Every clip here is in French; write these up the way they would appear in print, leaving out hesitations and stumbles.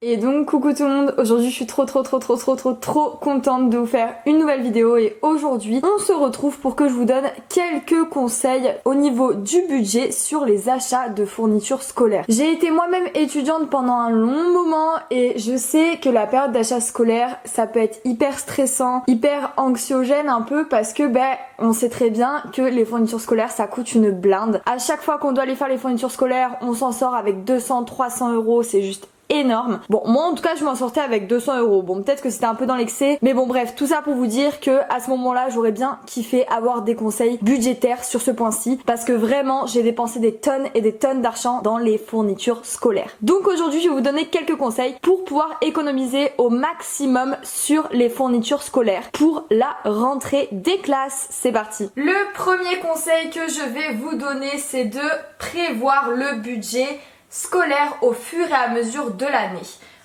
Et donc coucou tout le monde, aujourd'hui je suis trop contente de vous faire une nouvelle vidéo et aujourd'hui on se retrouve pour que je vous donne quelques conseils au niveau du budget sur les achats de fournitures scolaires. J'ai été moi-même étudiante pendant un long moment et je sais que la période d'achat scolaire ça peut être hyper stressant, hyper anxiogène un peu parce que on sait très bien que les fournitures scolaires ça coûte une blinde. À chaque fois qu'on doit aller faire les fournitures scolaires on s'en sort avec 200-300 euros, c'est juste énorme. Bon, moi en tout cas je m'en sortais avec 200 euros. Bon, peut-être que c'était un peu dans l'excès, mais bon bref, tout ça pour vous dire que à ce moment-là j'aurais bien kiffé avoir des conseils budgétaires sur ce point-ci parce que vraiment j'ai dépensé des tonnes et des tonnes d'argent dans les fournitures scolaires. Donc aujourd'hui je vais vous donner quelques conseils pour pouvoir économiser au maximum sur les fournitures scolaires pour la rentrée des classes. C'est parti. Le premier conseil que je vais vous donner c'est de prévoir le budget scolaire au fur et à mesure de l'année.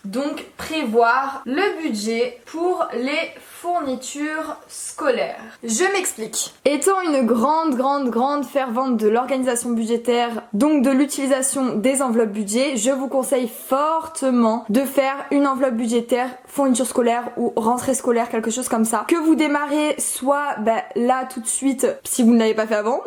Donc prévoir le budget pour les fournitures scolaires. Je m'explique. Étant une grande fervente de l'organisation budgétaire, donc de l'utilisation des enveloppes budget, je vous conseille fortement de faire une enveloppe budgétaire fourniture scolaire ou rentrée scolaire, quelque chose comme ça. Que vous démarrez soit là tout de suite si vous ne l'avez pas fait avant,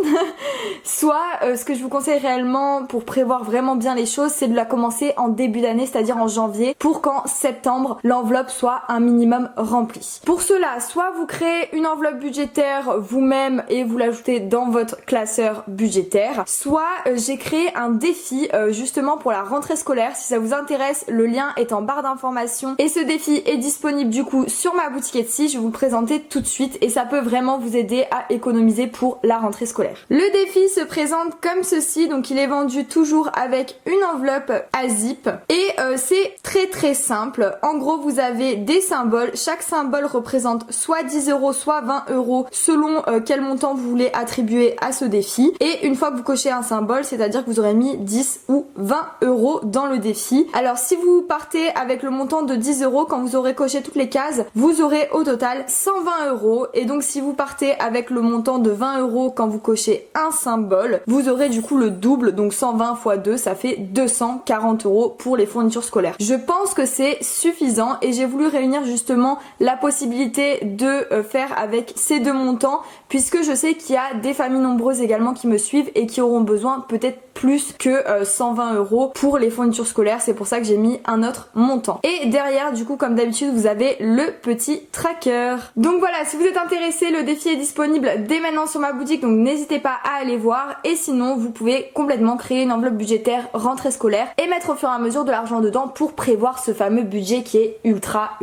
soit ce que je vous conseille réellement pour prévoir vraiment bien les choses, c'est de la commencer en début d'année, c'est-à-dire en janvier, pour qu'en septembre l'enveloppe soit un minimum remplie. Pour cela, soit vous créez une enveloppe budgétaire vous-même et vous l'ajoutez dans votre classeur budgétaire, soit j'ai créé un défi justement pour la rentrée scolaire. Si ça vous intéresse, le lien est en barre d'informations et ce défi est disponible du coup sur ma boutique Etsy. Je vais vous le présenter tout de suite et ça peut vraiment vous aider à économiser pour la rentrée scolaire. Le défi se présente comme ceci, donc il est vendu toujours avec une enveloppe à zip et c'est très simple. En gros, vous avez des symboles. Chaque symbole représente soit 10 euros, soit 20 euros selon quel montant vous voulez attribuer à ce défi. Et une fois que vous cochez un symbole, c'est-à-dire que vous aurez mis 10 ou 20 euros dans le défi. Alors si vous partez avec le montant de 10 euros, quand vous aurez coché toutes les cases, vous aurez au total 120 euros. Et donc si vous partez avec le montant de 20 euros quand vous cochez un symbole, vous aurez du coup le double, donc 120 x 2, ça fait 240 euros pour les fournitures scolaires. Je pense que c'est suffisant et j'ai voulu réunir justement la possibilité de faire avec ces deux montants puisque je sais qu'il y a des familles nombreuses également qui me suivent et qui auront besoin peut-être plus que 120 euros pour les fournitures scolaires. C'est pour ça que j'ai mis un autre montant. Et derrière, du coup, comme d'habitude, vous avez le petit tracker. Donc voilà, si vous êtes intéressé, le défi est disponible dès maintenant sur ma boutique, donc n'hésitez pas à aller voir. Et sinon, vous pouvez complètement créer une enveloppe budgétaire rentrée scolaire et mettre au fur et à mesure de l'argent dedans pour prévoir ce fameux budget qui est ultra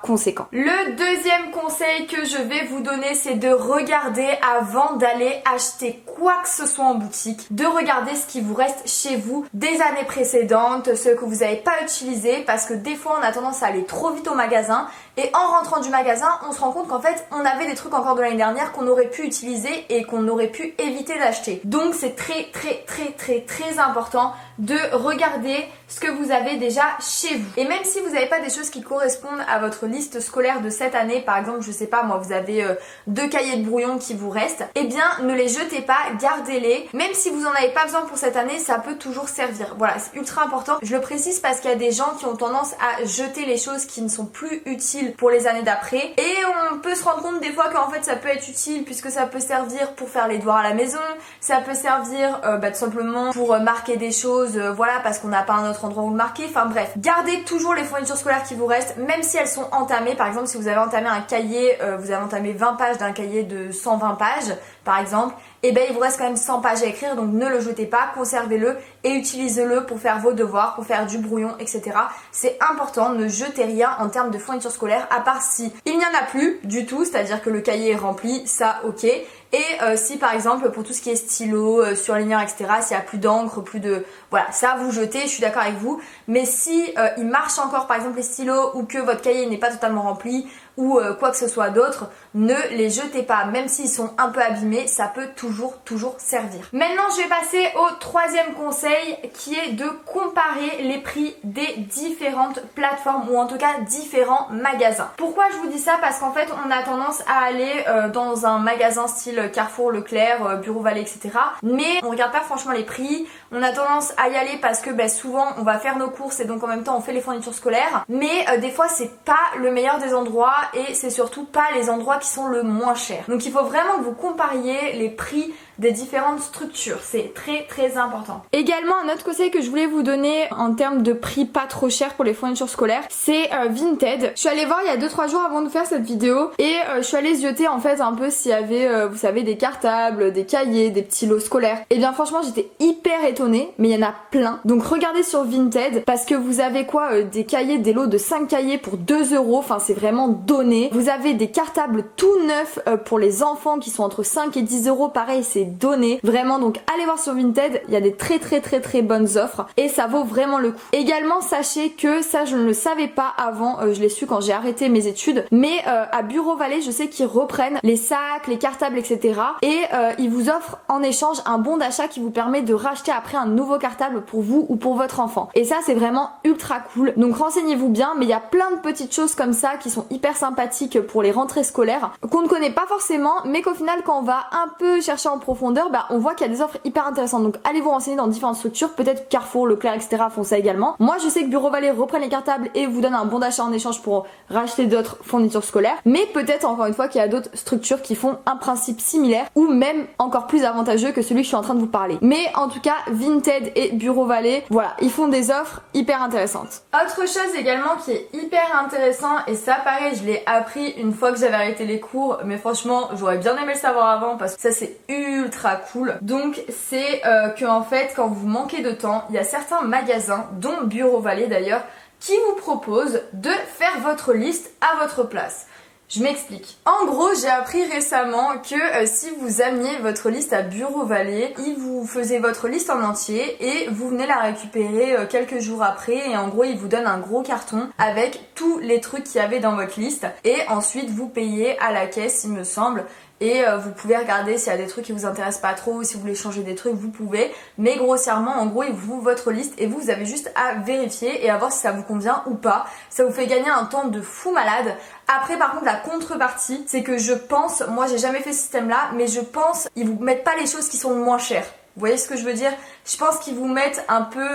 conséquent. Le deuxième conseil que je vais vous donner, c'est de regarder avant d'aller acheter quoi que ce soit en boutique, de regarder ce qui vous reste chez vous des années précédentes, ce que vous n'avez pas utilisé, parce que des fois on a tendance à aller trop vite au magasin et en rentrant du magasin on se rend compte qu'en fait on avait des trucs encore de l'année dernière qu'on aurait pu utiliser et qu'on aurait pu éviter d'acheter. Donc c'est très important de regarder ce que vous avez déjà chez vous. Et même si vous n'avez pas des choses qui correspondent à votre liste scolaire de cette année, par exemple je sais pas moi, vous avez 2 cahiers de brouillon qui vous restent, eh bien ne les jetez pas, gardez-les. Même si vous en avez pas besoin pour cette année, ça peut toujours servir. Voilà, c'est ultra important. Je le précise parce qu'il y a des gens qui ont tendance à jeter les choses qui ne sont plus utiles pour les années d'après. Et on peut se rendre compte des fois qu'en fait ça peut être utile puisque ça peut servir pour faire les devoirs à la maison, ça peut servir tout simplement pour marquer des choses, voilà, parce qu'on n'a pas un autre endroit où le marquer. Enfin bref, gardez toujours les fournitures scolaires qui vous restent, même si elles sont entamées. Par exemple, si vous avez entamé un cahier, vous avez entamé 20 pages d'un cahier de 120 pages par exemple, et il vous reste quand même 100 pages à écrire, donc ne le jetez pas, conservez-le et utilisez-le pour faire vos devoirs, pour faire du brouillon, etc. C'est important, ne jetez rien en termes de fourniture scolaire, à part si il n'y en a plus du tout, c'est-à-dire que le cahier est rempli, ça ok. Et si par exemple pour tout ce qui est stylo, surligneur, etc., s'il n'y a plus d'encre, plus de... Voilà, ça vous jetez, je suis d'accord avec vous. Mais si il marche encore par exemple les stylos ou que votre cahier n'est pas totalement rempli ou quoi que ce soit d'autre, ne les jetez pas. Même s'ils sont un peu abîmés, ça peut toujours servir. Maintenant je vais passer au troisième conseil conseil qui est de comparer les prix des différentes plateformes ou en tout cas différents magasins. Pourquoi je vous dis ça? Parce qu'en fait on a tendance à aller dans un magasin style Carrefour, Leclerc, Bureau Vallée, etc. Mais on regarde pas franchement les prix. On a tendance à y aller parce que souvent on va faire nos courses et donc en même temps on fait les fournitures scolaires. Mais des fois c'est pas le meilleur des endroits et c'est surtout pas les endroits qui sont le moins chers. Donc il faut vraiment que vous compariez les prix des différentes structures, c'est très très important. Également un autre conseil que je voulais vous donner en termes de prix pas trop cher pour les fournitures scolaires, c'est Vinted. Je suis allée voir il y a 2-3 jours avant de faire cette vidéo et je suis allée zioter en fait un peu s'il y avait vous savez des cartables, des cahiers, des petits lots scolaires. Et bien franchement j'étais hyper étonnée, mais il y en a plein. Donc regardez sur Vinted parce que vous avez quoi des cahiers, des lots de 5 cahiers pour 2 €, enfin c'est vraiment donné. Vous avez des cartables tout neufs pour les enfants qui sont entre 5 et 10 €, pareil c'est donné. Vraiment donc allez voir sur Vinted, il y a des très bonnes offres et ça vaut vraiment le coup. Également sachez que ça je ne le savais pas avant, je l'ai su quand j'ai arrêté mes études, mais à Bureau Vallée je sais qu'ils reprennent les sacs, les cartables etc. Et ils vous offrent en échange un bon d'achat qui vous permet de racheter après un nouveau cartable pour vous ou pour votre enfant. Et ça c'est vraiment ultra cool. Donc renseignez-vous bien, mais il y a plein de petites choses comme ça qui sont hyper sympathiques pour les rentrées scolaires qu'on ne connaît pas forcément, mais qu'au final quand on va un peu chercher en profondeur, on voit qu'il y a des offres hyper intéressantes. Donc allez vous renseigner dans différentes structures, peut-être Carrefour, Leclerc, etc. font ça également. Moi je sais que Bureau Vallée reprennent les cartables et vous donne un bon d'achat en échange pour racheter d'autres fournitures scolaires. Mais peut-être encore une fois qu'il y a d'autres structures qui font un principe similaire ou même encore plus avantageux que celui que je suis en train de vous parler. Mais en tout cas Vinted et Bureau Vallée, voilà, ils font des offres hyper intéressantes. Autre chose également qui est hyper intéressant, et ça pareil je l'ai appris une fois que j'avais arrêté les cours, mais franchement j'aurais bien aimé le savoir avant parce que ça c'est ultra cool. Donc c'est que en fait quand vous manquez de temps, il y a certains magasins, dont Bureau Vallée d'ailleurs, qui vous proposent de faire votre liste à votre place. Je m'explique. En gros, j'ai appris récemment que si vous ameniez votre liste à Bureau Vallée, ils vous faisaient votre liste en entier et vous venez la récupérer quelques jours après et en gros, ils vous donnent un gros carton avec tous les trucs qu'il y avait dans votre liste et ensuite vous payez à la caisse, il me semble. Et vous pouvez regarder s'il y a des trucs qui vous intéressent pas trop ou si vous voulez changer des trucs, vous pouvez. Mais grossièrement, en gros, ils vous ouvrent votre liste et vous avez juste à vérifier et à voir si ça vous convient ou pas. Ça vous fait gagner un temps de fou malade. Après, par contre, la contrepartie, c'est que je pense, moi j'ai jamais fait ce système-là, mais je pense ils vous mettent pas les choses qui sont le moins chères. Vous voyez ce que je veux dire? Je pense qu'ils vous mettent un peu,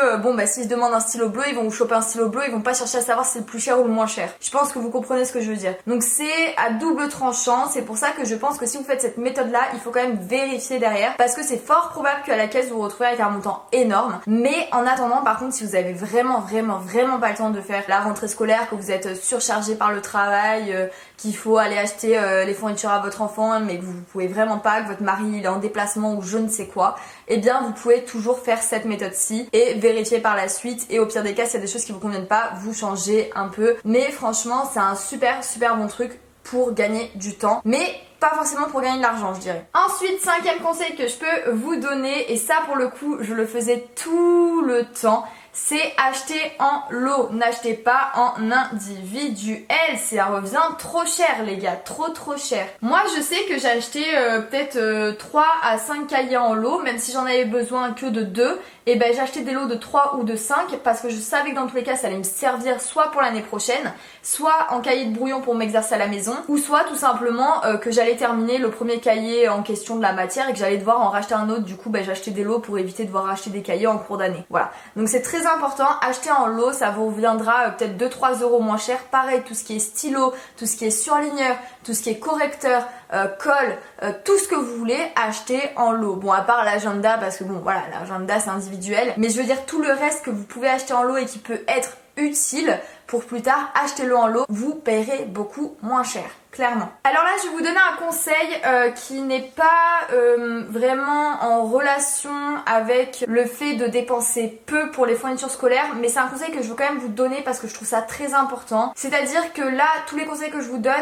s'ils se demandent un stylo bleu, ils vont vous choper un stylo bleu, ils vont pas chercher à savoir si c'est le plus cher ou le moins cher. Je pense que vous comprenez ce que je veux dire. Donc c'est à double tranchant, c'est pour ça que je pense que si vous faites cette méthode-là, il faut quand même vérifier derrière, parce que c'est fort probable qu'à la caisse vous vous retrouvez avec un montant énorme. Mais en attendant, par contre, si vous avez vraiment pas le temps de faire la rentrée scolaire, que vous êtes surchargé par le travail, qu'il faut aller acheter les fournitures à votre enfant, mais que vous pouvez vraiment pas, que votre mari il est en déplacement ou je ne sais quoi, eh bien vous pouvez toujours faire cette méthode-ci et vérifier par la suite et au pire des cas s'il y a des choses qui vous conviennent pas, vous changez un peu. Mais franchement c'est un super bon truc pour gagner du temps, mais pas forcément pour gagner de l'argent je dirais. Ensuite, 5e conseil que je peux vous donner, et ça pour le coup je le faisais tout le temps, c'est acheter en lot, n'achetez pas en individuel, ça revient trop cher les gars, trop cher. Moi je sais que j'ai acheté peut-être 3 à 5 cahiers en lot, même si j'en avais besoin que de 2, et j'ai acheté des lots de 3 ou de 5 parce que je savais que dans tous les cas ça allait me servir soit pour l'année prochaine, soit en cahier de brouillon pour m'exercer à la maison, ou soit tout simplement que j'allais terminer le premier cahier en question de la matière et que j'allais devoir en racheter un autre, du coup j'ai acheté des lots pour éviter de devoir racheter des cahiers en cours d'année. Voilà, donc c'est très important, acheter en lot, ça vous reviendra peut-être 2-3 € moins cher. Pareil, tout ce qui est stylo, tout ce qui est surligneur, tout ce qui est correcteur, colle, tout ce que vous voulez, acheter en lot. Bon, à part l'agenda, parce que bon voilà, l'agenda c'est individuel, mais je veux dire tout le reste que vous pouvez acheter en lot et qui peut être utile pour plus tard, achetez-le en lot, vous paierez beaucoup moins cher, clairement. Alors là je vais vous donner un conseil qui n'est pas vraiment en relation avec le fait de dépenser peu pour les fournitures scolaires, mais c'est un conseil que je veux quand même vous donner parce que je trouve ça très important. C'est à dire que là tous les conseils que je vous donne,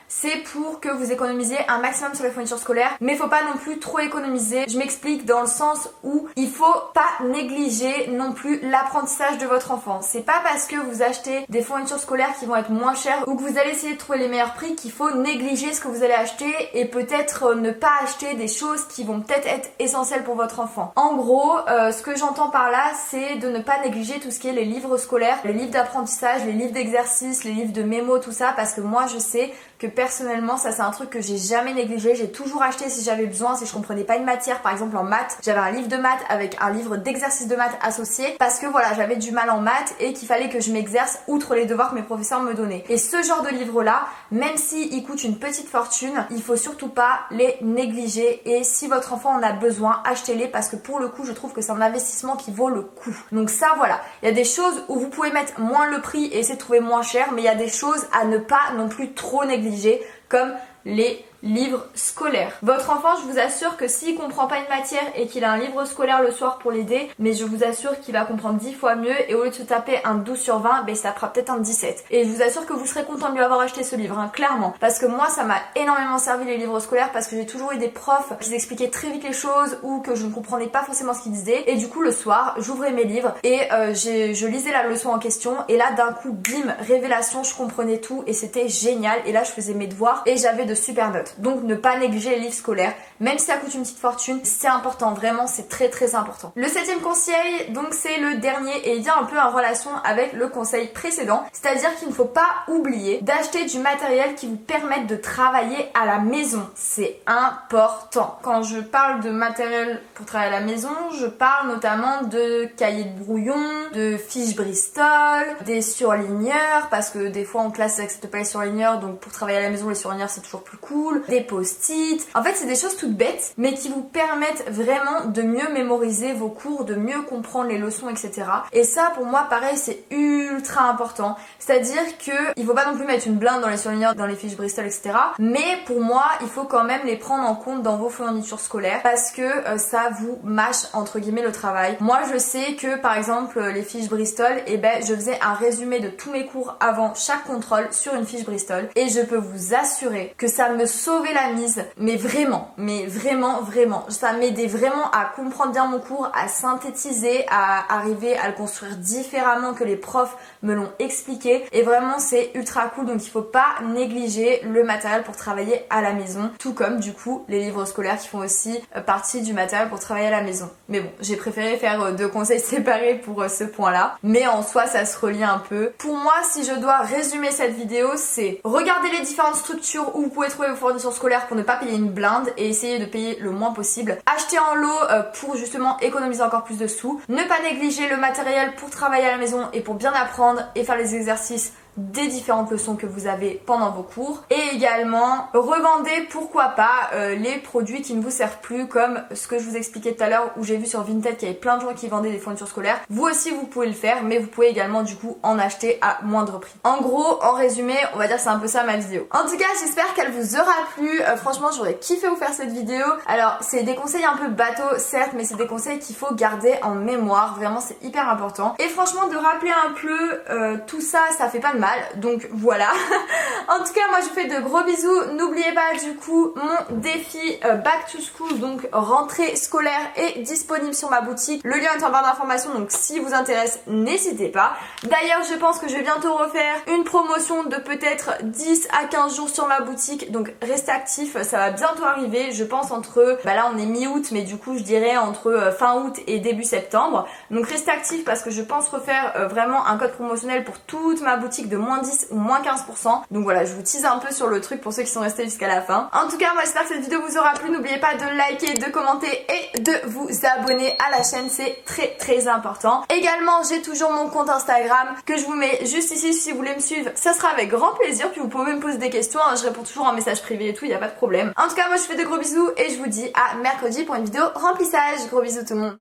c'est pour que vous économisiez un maximum sur les fournitures scolaires, mais faut pas non plus trop économiser. Je m'explique dans le sens où il faut pas négliger non plus l'apprentissage de votre enfant. C'est pas parce que vous achetez des fournitures scolaires qui vont être moins chères ou que vous allez essayer de trouver les meilleurs prix qu'il faut négliger ce que vous allez acheter et peut-être ne pas acheter des choses qui vont peut-être être essentielles pour votre enfant. En gros, ce que j'entends par là, c'est de ne pas négliger tout ce qui est les livres scolaires, les livres d'apprentissage, les livres d'exercice, les livres de mémo, tout ça, parce que moi je sais que personnellement ça c'est un truc que j'ai jamais négligé. J'ai toujours acheté si j'avais besoin, si je comprenais pas une matière, par exemple en maths, j'avais un livre de maths avec un livre d'exercice de maths associé parce que voilà, j'avais du mal en maths et qu'il fallait que je m'exerce outre les devoirs que mes professeurs me donnaient. Et ce genre de livre là, même s'ils coûtent une petite fortune, il faut surtout pas les négliger et si votre enfant en a besoin, achetez-les parce que pour le coup je trouve que c'est un investissement qui vaut le coup. Donc ça voilà, il y a des choses où vous pouvez mettre moins le prix et essayer de trouver moins cher, mais il y a des choses à ne pas non plus trop négliger comme les livres scolaires. Votre enfant, je vous assure que s'il comprend pas une matière et qu'il a un livre scolaire le soir pour l'aider, mais je vous assure qu'il va comprendre 10 fois mieux et au lieu de se taper un 12 sur 20, ben ça fera peut-être un 17. Et je vous assure que vous serez content de lui avoir acheté ce livre, hein, clairement. Parce que moi, ça m'a énormément servi les livres scolaires parce que j'ai toujours eu des profs qui expliquaient très vite les choses ou que je ne comprenais pas forcément ce qu'ils disaient. Et du coup, le soir, j'ouvrais mes livres et je lisais la leçon en question et là, d'un coup, bim, révélation, je comprenais tout et c'était génial. Et là, je faisais mes devoirs et j'avais de super notes. Donc ne pas négliger les livres scolaires, même si ça coûte une petite fortune, c'est important, vraiment c'est très très important. Le 7e conseil, donc c'est le dernier et il vient un peu en relation avec le conseil précédent, c'est-à-dire qu'il ne faut pas oublier d'acheter du matériel qui vous permette de travailler à la maison, c'est important. Quand je parle de matériel pour travailler à la maison, je parle notamment de cahiers de brouillon, de fiches Bristol, des surligneurs, parce que des fois en classe ça n'accepte pas les surligneurs, donc pour travailler à la maison les surligneurs c'est toujours plus cool, des post-it. En fait, c'est des choses toutes bêtes, mais qui vous permettent vraiment de mieux mémoriser vos cours, de mieux comprendre les leçons, etc. Et ça, pour moi, pareil, c'est ultra important. C'est-à-dire que il faut pas non plus mettre une blinde dans les surligneurs, dans les fiches Bristol, etc. Mais pour moi, il faut quand même les prendre en compte dans vos fournitures scolaires parce que ça vous mâche entre guillemets le travail. Moi, je sais que par exemple les fiches Bristol, je faisais un résumé de tous mes cours avant chaque contrôle sur une fiche Bristol et je peux vous assurer que ça me sauvait la mise, mais vraiment, ça m'aidait vraiment à comprendre bien mon cours, à synthétiser, à arriver à le construire différemment que les profs me l'ont expliqué et vraiment c'est ultra cool, donc il faut pas négliger le matériel pour travailler à la maison, tout comme du coup les livres scolaires qui font aussi partie du matériel pour travailler à la maison. Mais bon, j'ai préféré faire deux conseils séparés pour ce point là, mais en soi ça se relie un peu. Pour moi, si je dois résumer cette vidéo, c'est regarder les différentes structures où vous pouvez trouver vos fournitures scolaires pour ne pas payer une blinde et essayer de payer le moins possible. Acheter en lot pour justement économiser encore plus de sous. Ne pas négliger le matériel pour travailler à la maison et pour bien apprendre et faire les exercices des différentes leçons que vous avez pendant vos cours et également revendez pourquoi pas les produits qui ne vous servent plus comme ce que je vous expliquais tout à l'heure où j'ai vu sur Vinted qu'il y avait plein de gens qui vendaient des fournitures scolaires. Vous aussi vous pouvez le faire mais vous pouvez également du coup en acheter à moindre prix. En gros, en résumé, on va dire c'est un peu ça ma vidéo. En tout cas, j'espère qu'elle vous aura plu. Franchement, j'aurais kiffé vous faire cette vidéo. Alors, c'est des conseils un peu bateau certes, mais c'est des conseils qu'il faut garder en mémoire. Vraiment, c'est hyper important. Et franchement, de rappeler un peu tout ça, ça fait pas de mal. Donc voilà. En tout cas, moi je vous fais de gros bisous. N'oubliez pas du coup mon défi Back to School, donc rentrée scolaire, est disponible sur ma boutique. Le lien est en barre d'informations, donc si vous intéresse, n'hésitez pas. D'ailleurs, je pense que je vais bientôt refaire une promotion de peut-être 10 à 15 jours sur ma boutique. Donc restez actifs, ça va bientôt arriver. Je pense entre, là on est mi-août, mais du coup je dirais entre fin août et début septembre. Donc restez actifs parce que je pense refaire vraiment un code promotionnel pour toute ma boutique de moins 10 ou moins 15%. Donc voilà, je vous tease un peu sur le truc pour ceux qui sont restés jusqu'à la fin. En tout cas, moi j'espère que cette vidéo vous aura plu. N'oubliez pas de liker, de commenter et de vous abonner à la chaîne, c'est très très important. Également, j'ai toujours mon compte Instagram que je vous mets juste ici si vous voulez me suivre. Ça sera avec grand plaisir, puis vous pouvez me poser des questions, hein. Je réponds toujours en message privé et tout, il n'y a pas de problème. En tout cas, moi je vous fais de gros bisous et je vous dis à mercredi pour une vidéo remplissage. Gros bisous tout le monde.